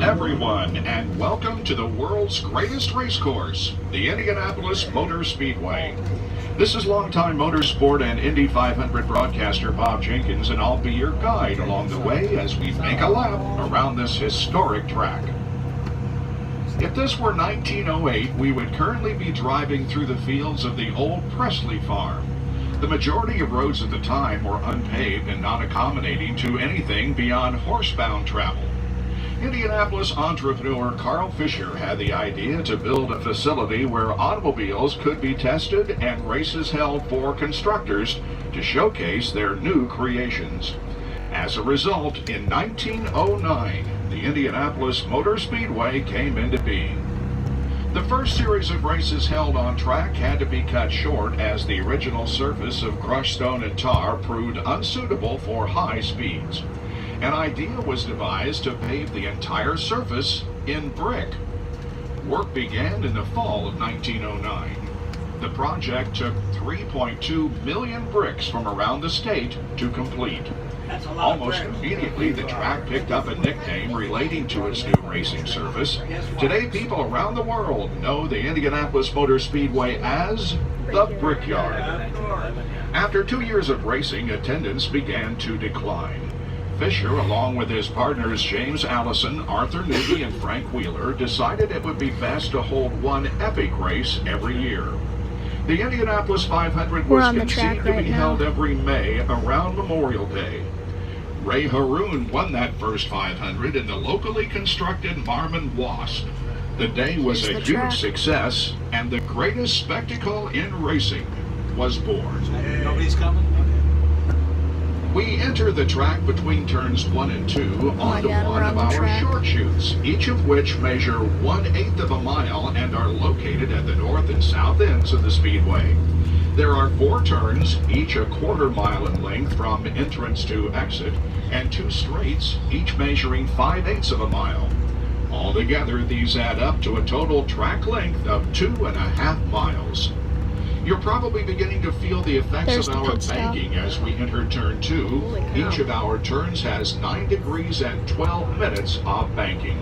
everyone, and welcome to the world's greatest race course, the Indianapolis Motor Speedway. This is longtime motorsport and Indy 500 broadcaster Bob Jenkins, and I'll be your guide along the way as we make a lap around this historic track. If this were 1908, we would currently be driving through the fields of the old Presley farm. The majority of roads at the time were unpaved and not accommodating to anything beyond horsebound travel. Indianapolis entrepreneur Carl Fisher had the idea to build a facility where automobiles could be tested and races held for constructors to showcase their new creations. As a result, in 1909, the Indianapolis Motor Speedway came into being. The first series of races held on track had to be cut short as the original surface of crushed stone and tar proved unsuitable for high speeds. An idea was devised to pave the entire surface in brick. Work began in the fall of 1909. The project took 3.2 million bricks from around the state to complete. Almost immediately, the track picked up a nickname relating to its new racing surface. Today, people around the world know the Indianapolis Motor Speedway as the Brickyard. After 2 years of racing, attendance began to decline. Fisher, along with his partners James Allison, Arthur Newby, and Frank Wheeler, decided it would be best to hold one epic race every year. The Indianapolis 500 was conceived to be held every May around Memorial Day. Ray Haroon won that first 500 in the locally constructed Marmon Wasp. The day was a huge success, and the greatest spectacle in racing was born. Hey. Nobody's coming? We enter the track between turns 1 and 2 onto one of our short chutes, each of which measure 1/8 of a mile and are located at the north and south ends of the speedway. There are 4 turns, each a quarter mile in length from entrance to exit, and 2 straights, each measuring 5/8 of a mile. Altogether, these add up to a total track length of 2.5 miles. You're probably beginning to feel the effects of our banking as we enter turn 2. Each of our turns has 9 degrees and 12 minutes of banking.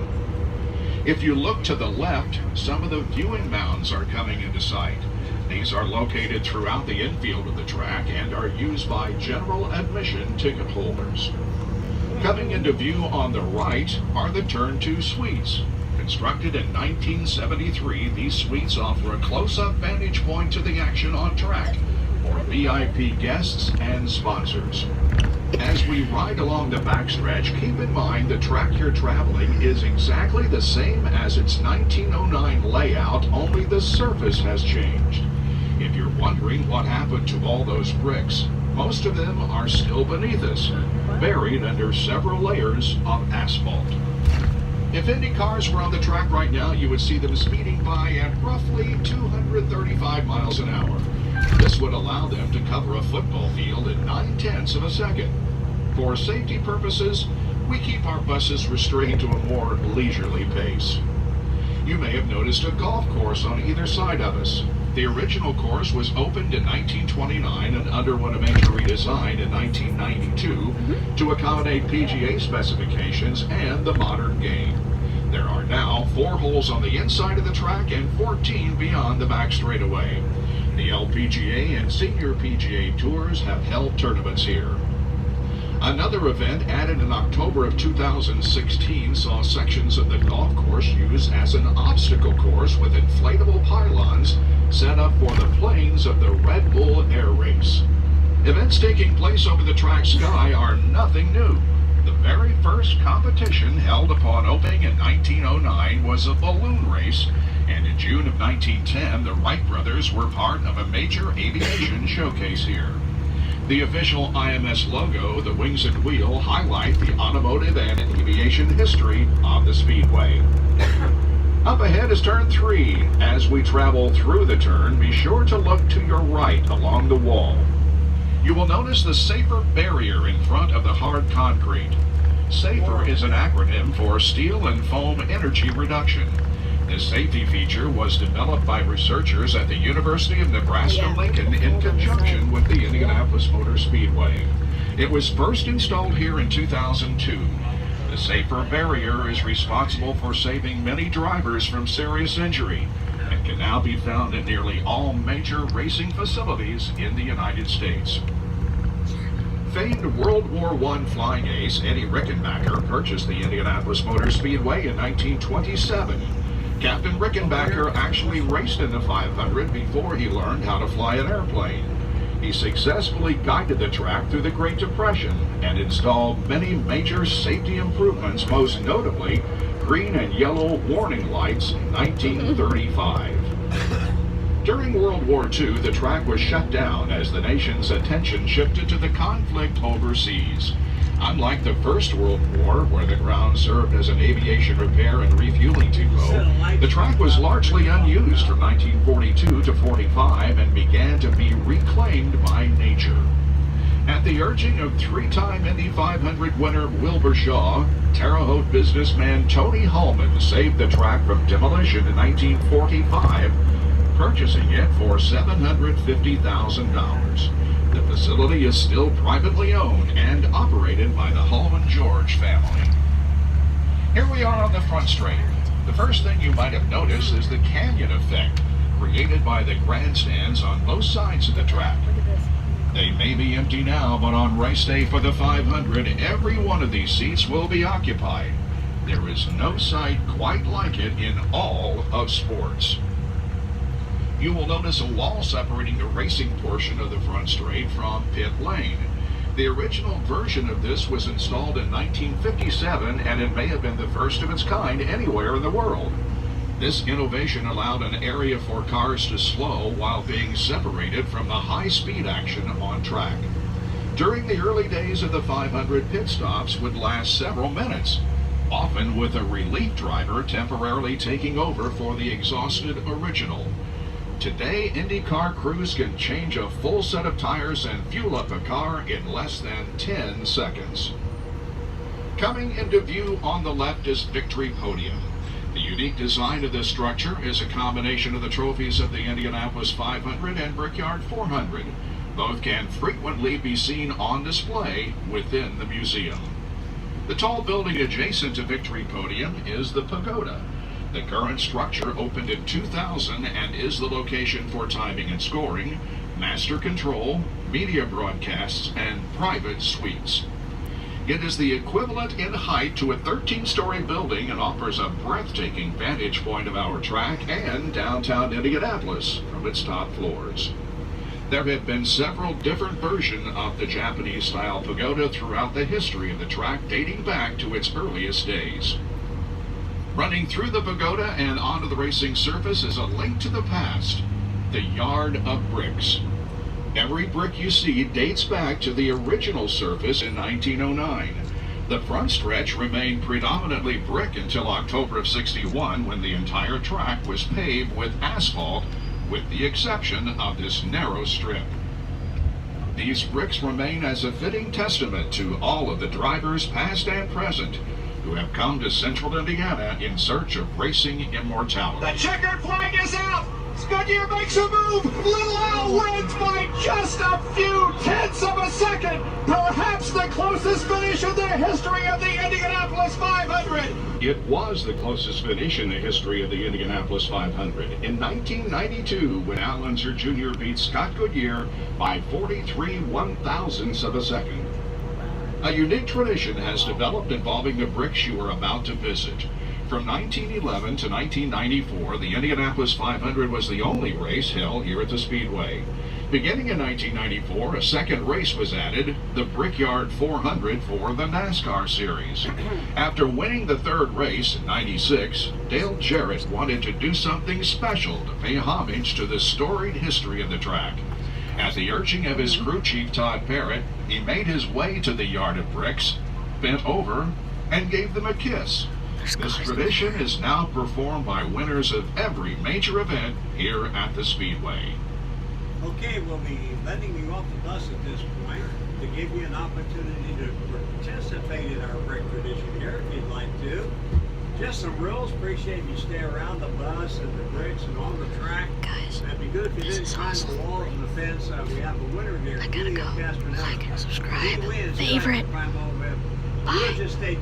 If you look to the left, some of the viewing mounds are coming into sight. These are located throughout the infield of the track and are used by general admission ticket holders. Coming into view on the right are the turn 2 suites. Constructed in 1973, these suites offer a close-up vantage point to the action on track for VIP guests and sponsors. As we ride along the backstretch, keep in mind the track you're traveling is exactly the same as its 1909 layout, only the surface has changed. If you're wondering what happened to all those bricks, most of them are still beneath us, buried under several layers of asphalt. If Indy cars were on the track right now, you would see them speeding by at roughly 235 miles an hour. This would allow them to cover a football field in 9/10 of a second. For safety purposes, we keep our buses restrained to a more leisurely pace. You may have noticed a golf course on either side of us. The original course was opened in 1929 and underwent a major redesign in 1992 to accommodate PGA specifications and the modern game. There are now 4 holes on the inside of the track and 14 beyond the back straightaway. The LPGA and Senior PGA Tours have held tournaments here. Another event added in October of 2016 saw sections of the golf course used as an obstacle course with inflatable pylons set up for the planes of the Red Bull Air Race. Events taking place over the track sky are nothing new. The very first competition held upon opening in 1909 was a balloon race, and in June of 1910 the Wright brothers were part of a major aviation showcase here. The official IMS logo, the wings and wheel, highlight the automotive and aviation history of the Speedway. Up ahead is turn 3. As we travel through the turn, be sure to look to your right along the wall. You will notice the SAFER barrier in front of the hard concrete. SAFER is an acronym for Steel and Foam Energy Reduction. This safety feature was developed by researchers at the University of Nebraska-Lincoln in conjunction with the Indianapolis Motor Speedway. It was first installed here in 2002. The safer barrier is responsible for saving many drivers from serious injury and can now be found in nearly all major racing facilities in the United States. Famed World War I flying ace Eddie Rickenbacker purchased the Indianapolis Motor Speedway in 1927. Captain Rickenbacker actually raced in the 500 before he learned how to fly an airplane. He successfully guided the track through the Great Depression and installed many major safety improvements, most notably green and yellow warning lights in 1935. During World War II, the track was shut down as the nation's attention shifted to the conflict overseas. Unlike the First World War, where the ground served as an aviation repair and refueling depot, the track was largely unused from 1942 to 45 and began to be reclaimed by nature. At the urging of three-time Indy 500 winner Wilbur Shaw, Terre Haute businessman Tony Hulman saved the track from demolition in 1945, purchasing it for $750,000. The facility is still privately owned and operated by the Hulman George family. Here we are on the front straight. The first thing you might have noticed is the canyon effect created by the grandstands on both sides of the track. They may be empty now, but on race day for the 500, every one of these seats will be occupied. There is no sight quite like it in all of sports. You will notice a wall separating the racing portion of the front straight from pit lane. The original version of this was installed in 1957, and it may have been the first of its kind anywhere in the world. This innovation allowed an area for cars to slow while being separated from the high-speed action on track. During the early days of the 500, pit stops would last several minutes, often with a relief driver temporarily taking over for the exhausted original. Today, IndyCar crews can change a full set of tires and fuel up a car in less than 10 seconds. Coming into view on the left is Victory Podium. The unique design of this structure is a combination of the trophies of the Indianapolis 500 and Brickyard 400. Both can frequently be seen on display within the museum. The tall building adjacent to Victory Podium is the Pagoda. The current structure opened in 2000 and is the location for timing and scoring, master control, media broadcasts, and private suites. It is the equivalent in height to a 13-story building and offers a breathtaking vantage point of our track and downtown Indianapolis from its top floors. There have been several different versions of the Japanese-style pagoda throughout the history of the track, dating back to its earliest days. Running through the pagoda and onto the racing surface is a link to the past, the Yard of Bricks. Every brick you see dates back to the original surface in 1909. The front stretch remained predominantly brick until October of '61, when the entire track was paved with asphalt, with the exception of this narrow strip. These bricks remain as a fitting testament to all of the drivers, past and present, who have come to central Indiana in search of racing immortality. The checkered flag is out! Goodyear makes a move! Little Al wins by just a few tenths of a second! Perhaps the closest finish in the history of the Indianapolis 500! It was the closest finish in the history of the Indianapolis 500 in 1992, when Al Unser Jr. beat Scott Goodyear by 43 one-thousandths of a second. A unique tradition has developed involving the bricks you are about to visit. From 1911 to 1994, the Indianapolis 500 was the only race held here at the Speedway. Beginning in 1994, a second race was added, the Brickyard 400 for the NASCAR series. After winning the third race in '96, Dale Jarrett wanted to do something special to pay homage to the storied history of the track. At the urging of his crew chief Todd Parrott, he made his way to the Yard of Bricks, bent over, and gave them a kiss. This tradition is now performed by winners of every major event here at the Speedway. Okay, we'll be letting you off the bus at this point to give you an opportunity to participate in our brick tradition here if you'd like to. Just some rules. Appreciate if you stay around the bus and the bricks and on the track. Guys, that'd be good if you didn't climb the walls and the fence. We have a winner here. I gotta go. Like and subscribe. Favorite. We'll just stay